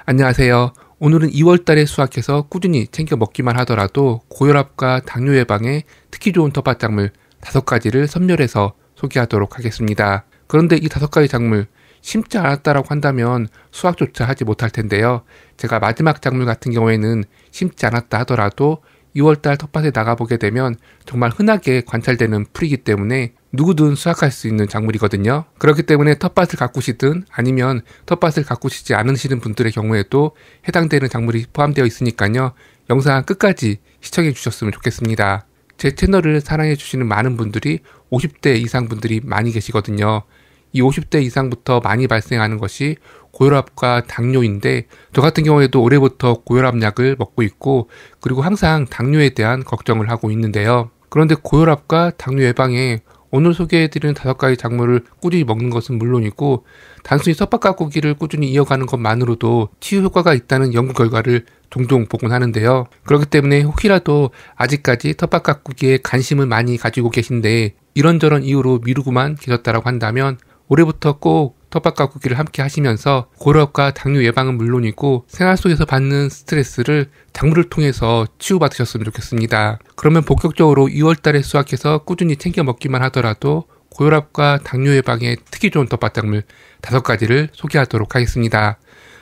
안녕하세요. 오늘은 2월달에 수확해서 꾸준히 챙겨 먹기만 하더라도 고혈압과 당뇨 예방에 특히 좋은 텃밭작물 5가지를 선별해서 소개하도록 하겠습니다. 그런데 이 5가지 작물 심지 않았다라고 한다면 수확조차 하지 못할 텐데요. 제가 마지막 작물 같은 경우에는 심지 않았다 하더라도 2월달 텃밭에 나가보게 되면 정말 흔하게 관찰되는 풀이기 때문에 누구든 수확할 수 있는 작물이거든요. 그렇기 때문에 텃밭을 가꾸시든 아니면 텃밭을 가꾸시지 않으시는 분들의 경우에도 해당되는 작물이 포함되어 있으니까요. 영상 끝까지 시청해 주셨으면 좋겠습니다. 제 채널을 사랑해 주시는 많은 분들이 50대 이상 분들이 많이 계시거든요. 이 50대 이상부터 많이 발생하는 것이 고혈압과 당뇨인데 저 같은 경우에도 올해부터 고혈압 약을 먹고 있고 그리고 항상 당뇨에 대한 걱정을 하고 있는데요. 그런데 고혈압과 당뇨 예방에 오늘 소개해드리는 5가지 작물을 꾸준히 먹는 것은 물론이고 단순히 텃밭 가꾸기를 꾸준히 이어가는 것만으로도 치유 효과가 있다는 연구 결과를 종종 보곤 하는데요. 그렇기 때문에 혹시라도 아직까지 텃밭 가꾸기에 관심을 많이 가지고 계신데 이런저런 이유로 미루고만 계셨다라고 한다면 올해부터 꼭 텃밭 가꾸기를 함께 하시면서 고혈압과 당뇨 예방은 물론이고 생활 속에서 받는 스트레스를 작물을 통해서 치유받으셨으면 좋겠습니다. 그러면 본격적으로 2월달에 수확해서 꾸준히 챙겨 먹기만 하더라도 고혈압과 당뇨 예방에 특히 좋은 텃밭 작물 5가지를 소개하도록 하겠습니다.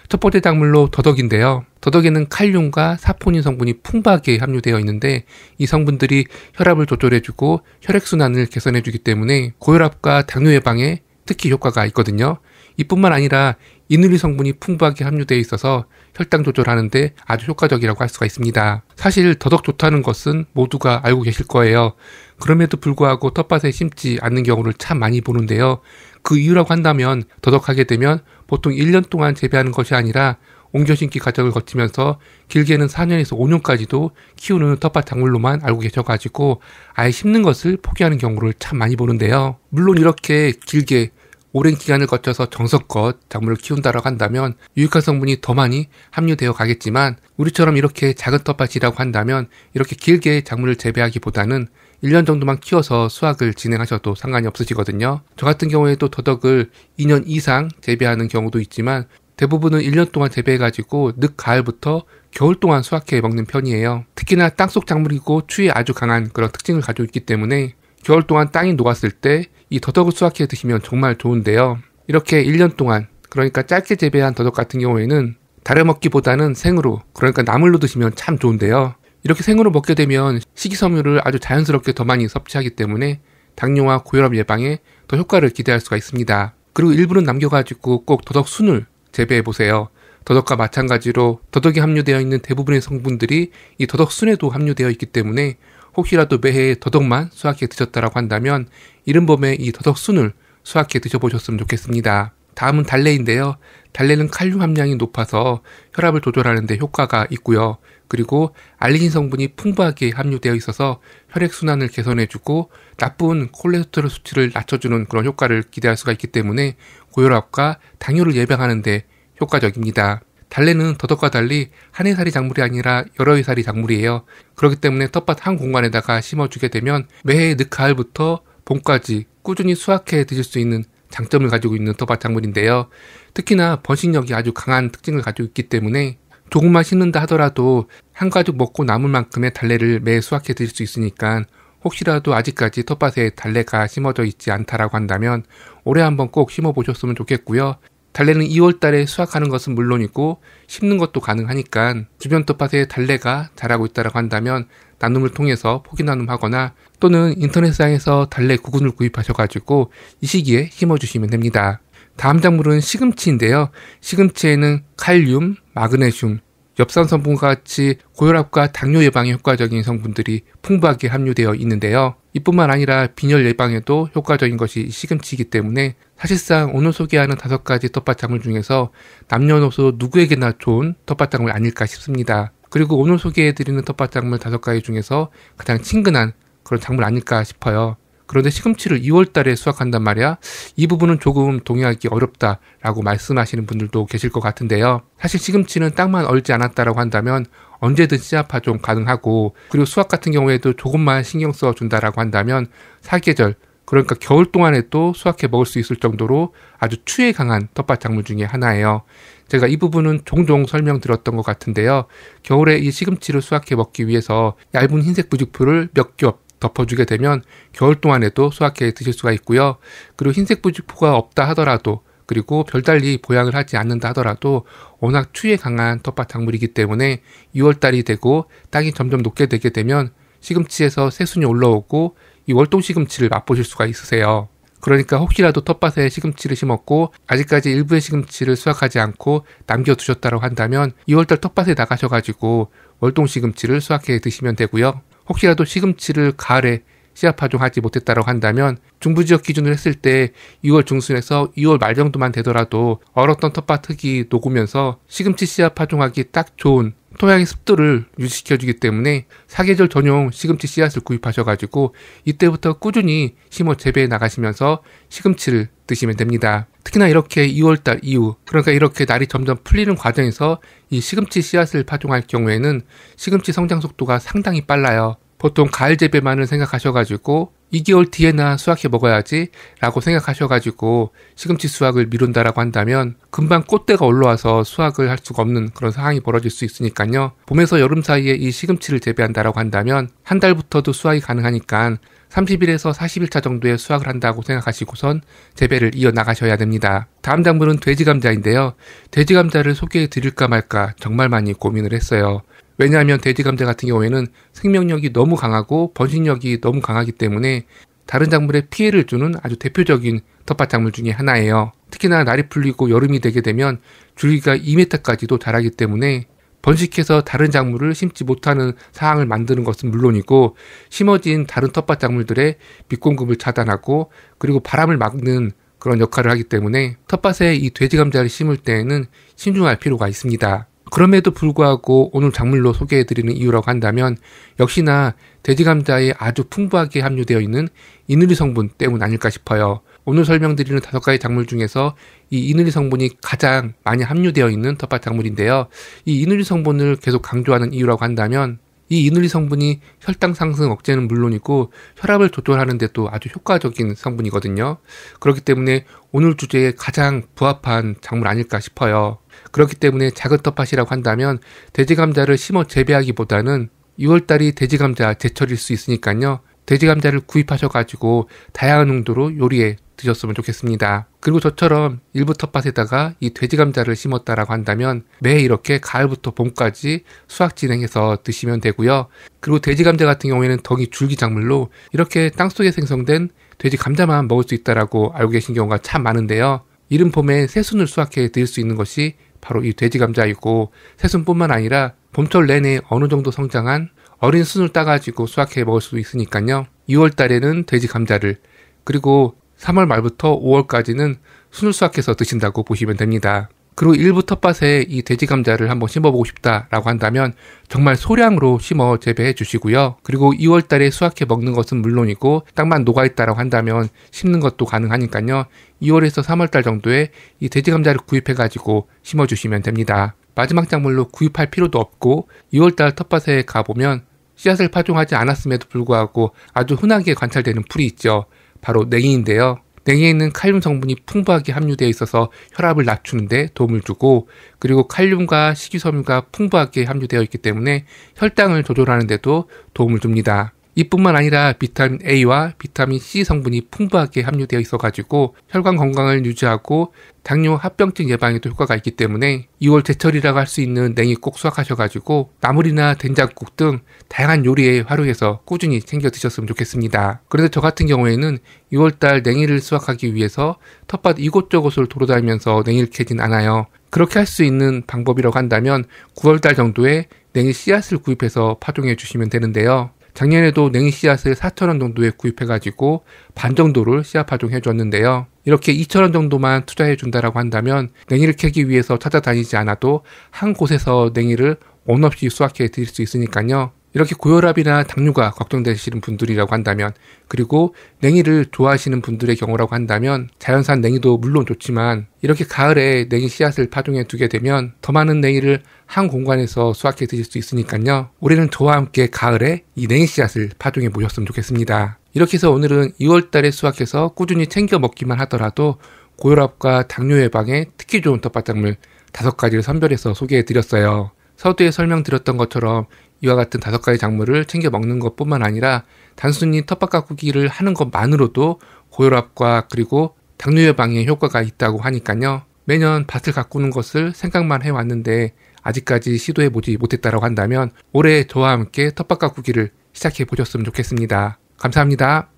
첫 번째 작물로 더덕인데요. 더덕에는 칼륨과 사포닌 성분이 풍부하게 함유되어 있는데 이 성분들이 혈압을 조절해주고 혈액순환을 개선해주기 때문에 고혈압과 당뇨 예방에 특히 효과가 있거든요. 이뿐만 아니라 이눌린 성분이 풍부하게 함유되어 있어서 혈당 조절하는데 아주 효과적이라고 할 수가 있습니다. 사실 더덕 좋다는 것은 모두가 알고 계실 거예요. 그럼에도 불구하고 텃밭에 심지 않는 경우를 참 많이 보는데요. 그 이유라고 한다면 더덕하게 되면 보통 1년 동안 재배하는 것이 아니라 옮겨 심기 과정을 거치면서 길게는 4년에서 5년까지도 키우는 텃밭 작물로만 알고 계셔가지고 아예 심는 것을 포기하는 경우를 참 많이 보는데요. 물론 이렇게 길게 오랜 기간을 거쳐서 정성껏 작물을 키운다라고 한다면 유익한 성분이 더 많이 함유되어 가겠지만 우리처럼 이렇게 작은 텃밭이라고 한다면 이렇게 길게 작물을 재배하기보다는 1년 정도만 키워서 수확을 진행하셔도 상관이 없으시거든요. 저 같은 경우에도 더덕을 2년 이상 재배하는 경우도 있지만 대부분은 1년 동안 재배해가지고 늦 가을부터 겨울 동안 수확해 먹는 편이에요. 특히나 땅속 작물이고 추위에 아주 강한 그런 특징을 가지고 있기 때문에 겨울 동안 땅이 녹았을 때 이 더덕을 수확해 드시면 정말 좋은데요. 이렇게 1년 동안 그러니까 짧게 재배한 더덕 같은 경우에는 달여 먹기보다는 생으로 그러니까 나물로 드시면 참 좋은데요. 이렇게 생으로 먹게 되면 식이섬유를 아주 자연스럽게 더 많이 섭취하기 때문에 당뇨와 고혈압 예방에 더 효과를 기대할 수가 있습니다. 그리고 일부는 남겨가지고 꼭 더덕 순을 재배해보세요. 더덕과 마찬가지로 더덕에 함유되어 있는 대부분의 성분들이 이 더덕 순에도 함유되어 있기 때문에 혹시라도 매해 더덕만 수확해 드셨다라고 한다면 이른 봄에 이 더덕 순을 수확해 드셔보셨으면 좋겠습니다. 다음은 달래인데요. 달래는 칼륨 함량이 높아서 혈압을 조절하는 데 효과가 있고요. 그리고 알리신 성분이 풍부하게 함유되어 있어서 혈액순환을 개선해주고 나쁜 콜레스테롤 수치를 낮춰주는 그런 효과를 기대할 수가 있기 때문에 고혈압과 당뇨를 예방하는 데 효과적입니다. 달래는 더덕과 달리 한 해살이 작물이 아니라 여러 해살이 작물이에요. 그렇기 때문에 텃밭 한 공간에다가 심어주게 되면 매해 늦가을부터 봄까지 꾸준히 수확해 드실 수 있는 장점을 가지고 있는 텃밭 작물인데요. 특히나 번식력이 아주 강한 특징을 가지고 있기 때문에 조금만 심는다 하더라도 한 가죽 먹고 남을 만큼의 달래를 매해 수확해 드실 수 있으니까 혹시라도 아직까지 텃밭에 달래가 심어져 있지 않다라고 한다면 올해 한번 꼭 심어보셨으면 좋겠고요. 달래는 2월달에 수확하는 것은 물론이고 심는 것도 가능하니까 주변 텃밭에 달래가 자라고 있다고 한다면 나눔을 통해서 포기 나눔하거나 또는 인터넷상에서 달래 구근을 구입하셔가지고 이 시기에 심어주시면 됩니다. 다음 작물은 시금치인데요. 시금치에는 칼륨, 마그네슘, 엽산 성분과 같이 고혈압과 당뇨 예방에 효과적인 성분들이 풍부하게 함유되어 있는데요. 이뿐만 아니라 빈혈 예방에도 효과적인 것이 시금치이기 때문에 사실상 오늘 소개하는 5가지 텃밭 작물 중에서 남녀노소 누구에게나 좋은 텃밭 작물 아닐까 싶습니다. 그리고 오늘 소개해드리는 텃밭 작물 5가지 중에서 가장 친근한 그런 작물 아닐까 싶어요. 그런데 시금치를 2월달에 수확한단 말이야. 이 부분은 조금 동의하기 어렵다라고 말씀하시는 분들도 계실 것 같은데요. 사실 시금치는 땅만 얼지 않았다라고 한다면 언제든 씨앗 파종 가능하고 그리고 수확 같은 경우에도 조금만 신경 써준다라고 한다면 사계절 그러니까 겨울 동안에도 수확해 먹을 수 있을 정도로 아주 추에 강한 텃밭 작물 중에 하나예요. 제가 이 부분은 종종 설명드렸던 것 같은데요. 겨울에 이 시금치를 수확해 먹기 위해서 얇은 흰색 부직포를 몇 겹 덮어주게 되면 겨울 동안에도 수확해 드실 수가 있고요. 그리고 흰색 부직포가 없다 하더라도, 그리고 별달리 보양을 하지 않는다 하더라도 워낙 추위에 강한 텃밭 작물이기 때문에 6월달이 되고 땅이 점점 녹게 되게 되면 시금치에서 새순이 올라오고 이 월동 시금치를 맛보실 수가 있으세요. 그러니까 혹시라도 텃밭에 시금치를 심었고 아직까지 일부의 시금치를 수확하지 않고 남겨두셨다고 한다면 2월달 텃밭에 나가셔가지고 월동 시금치를 수확해 드시면 되고요. 혹시라도 시금치를 가을에 씨앗 파종하지 못했다고 한다면 중부지역 기준으로 했을 때 2월 중순에서 2월 말 정도만 되더라도 얼었던 텃밭 흙이 녹으면서 시금치 씨앗 파종하기 딱 좋은 토양의 습도를 유지시켜주기 때문에 사계절 전용 시금치 씨앗을 구입하셔가지고 이때부터 꾸준히 심어 재배해 나가시면서 시금치를 드시면 됩니다. 특히나 이렇게 2월달 이후, 그러니까 이렇게 날이 점점 풀리는 과정에서 이 시금치 씨앗을 파종할 경우에는 시금치 성장 속도가 상당히 빨라요. 보통 가을 재배만을 생각하셔가지고 2개월 뒤에나 수확해 먹어야지 라고 생각하셔가지고 시금치 수확을 미룬다라고 한다면 금방 꽃대가 올라와서 수확을 할 수가 없는 그런 상황이 벌어질 수 있으니까요. 봄에서 여름 사이에 이 시금치를 재배한다라고 한다면 한 달부터도 수확이 가능하니까 30일에서 40일차 정도의 수확을 한다고 생각하시고선 재배를 이어나가셔야 됩니다. 다음 작물은 돼지감자인데요. 돼지감자를 소개해 드릴까 말까 정말 많이 고민을 했어요. 왜냐하면 돼지감자 같은 경우에는 생명력이 너무 강하고 번식력이 너무 강하기 때문에 다른 작물에 피해를 주는 아주 대표적인 텃밭 작물 중에 하나예요. 특히나 날이 풀리고 여름이 되게 되면 줄기가 2m까지도 자라기 때문에 번식해서 다른 작물을 심지 못하는 상황을 만드는 것은 물론이고 심어진 다른 텃밭 작물들의 빛 공급을 차단하고 그리고 바람을 막는 그런 역할을 하기 때문에 텃밭에 이 돼지감자를 심을 때에는 신중할 필요가 있습니다. 그럼에도 불구하고 오늘 작물로 소개해드리는 이유라고 한다면 역시나 돼지감자에 아주 풍부하게 함유되어 있는 이누리 성분 때문 아닐까 싶어요. 오늘 설명드리는 5가지 작물 중에서 이 이누리 성분이 가장 많이 함유되어 있는 텃밭 작물인데요. 이 이누리 성분을 계속 강조하는 이유라고 한다면 이 이누리 성분이 혈당 상승 억제는 물론이고 혈압을 조절하는 데도 아주 효과적인 성분이거든요. 그렇기 때문에 오늘 주제에 가장 부합한 작물 아닐까 싶어요. 그렇기 때문에 작은 텃밭이라고 한다면 돼지감자를 심어 재배하기보다는 6월달이 돼지감자 제철일 수 있으니까요. 돼지감자를 구입하셔가지고 다양한 용도로 요리에 드셨으면 좋겠습니다. 그리고 저처럼 일부 텃밭에다가 이 돼지감자를 심었다라고 한다면 매해 이렇게 가을부터 봄까지 수확 진행해서 드시면 되고요. 그리고 돼지감자 같은 경우에는 덩이 줄기 작물로 이렇게 땅속에 생성된 돼지감자만 먹을 수 있다라고 알고 계신 경우가 참 많은데요. 이른 봄에 새순을 수확해 드릴 수 있는 것이 바로 이 돼지감자이고 새순뿐만 아니라 봄철 내내 어느 정도 성장한 어린 순을 따가지고 수확해 먹을 수 있으니까요. 2월 달에는 돼지 감자를, 그리고 3월 말부터 5월까지는 순을 수확해서 드신다고 보시면 됩니다. 그리고 일부 텃밭에 이 돼지 감자를 한번 심어보고 싶다라고 한다면 정말 소량으로 심어 재배해 주시고요. 그리고 2월 달에 수확해 먹는 것은 물론이고 땅만 녹아있다라고 한다면 심는 것도 가능하니까요. 2월에서 3월 달 정도에 이 돼지 감자를 구입해가지고 심어주시면 됩니다. 마지막 작물로 구입할 필요도 없고 2월달 텃밭에 가보면 씨앗을 파종하지 않았음에도 불구하고 아주 흔하게 관찰되는 풀이 있죠. 바로 냉이인데요. 냉이에는 칼륨 성분이 풍부하게 함유되어 있어서 혈압을 낮추는 데 도움을 주고, 그리고 칼륨과 식이섬유가 풍부하게 함유되어 있기 때문에 혈당을 조절하는 데도 도움을 줍니다. 이뿐만 아니라 비타민 A와 비타민 C 성분이 풍부하게 함유되어 있어가지고 혈관 건강을 유지하고 당뇨, 합병증 예방에도 효과가 있기 때문에 2월 제철이라고 할 수 있는 냉이 꼭 수확하셔가지고 나물이나 된장국 등 다양한 요리에 활용해서 꾸준히 챙겨 드셨으면 좋겠습니다. 그런데 저 같은 경우에는 2월달 냉이를 수확하기 위해서 텃밭 이곳저곳을 돌아다니면서 냉이를 캐진 않아요. 그렇게 할 수 있는 방법이라고 한다면 9월달 정도에 냉이 씨앗을 구입해서 파종해 주시면 되는데요. 작년에도 냉이 씨앗을 4,000원 정도에 구입해가지고 반 정도를 씨앗 파종해 줬는데요. 이렇게 2,000원 정도만 투자해 준다라고 한다면 냉이를 캐기 위해서 찾아다니지 않아도 한 곳에서 냉이를 원 없이 수확해 드릴 수 있으니까요. 이렇게 고혈압이나 당뇨가 걱정되시는 분들이라고 한다면, 그리고 냉이를 좋아하시는 분들의 경우라고 한다면 자연산 냉이도 물론 좋지만 이렇게 가을에 냉이 씨앗을 파종해 두게 되면 더 많은 냉이를 한 공간에서 수확해 드실 수 있으니까요. 올해는 저와 함께 가을에 이 냉이 씨앗을 파종해 보셨으면 좋겠습니다. 이렇게 해서 오늘은 2월달에 수확해서 꾸준히 챙겨 먹기만 하더라도 고혈압과 당뇨 예방에 특히 좋은 텃밭작물 5가지를 선별해서 소개해드렸어요. 서두에 설명드렸던 것처럼 이와 같은 5가지 작물을 챙겨 먹는 것뿐만 아니라 단순히 텃밭 가꾸기를 하는 것만으로도 고혈압과 그리고 당뇨 예방에 효과가 있다고 하니까요. 매년 밭을 가꾸는 것을 생각만 해왔는데 아직까지 시도해보지 못했다고 한다면 올해 저와 함께 텃밭 가꾸기를 시작해보셨으면 좋겠습니다. 감사합니다.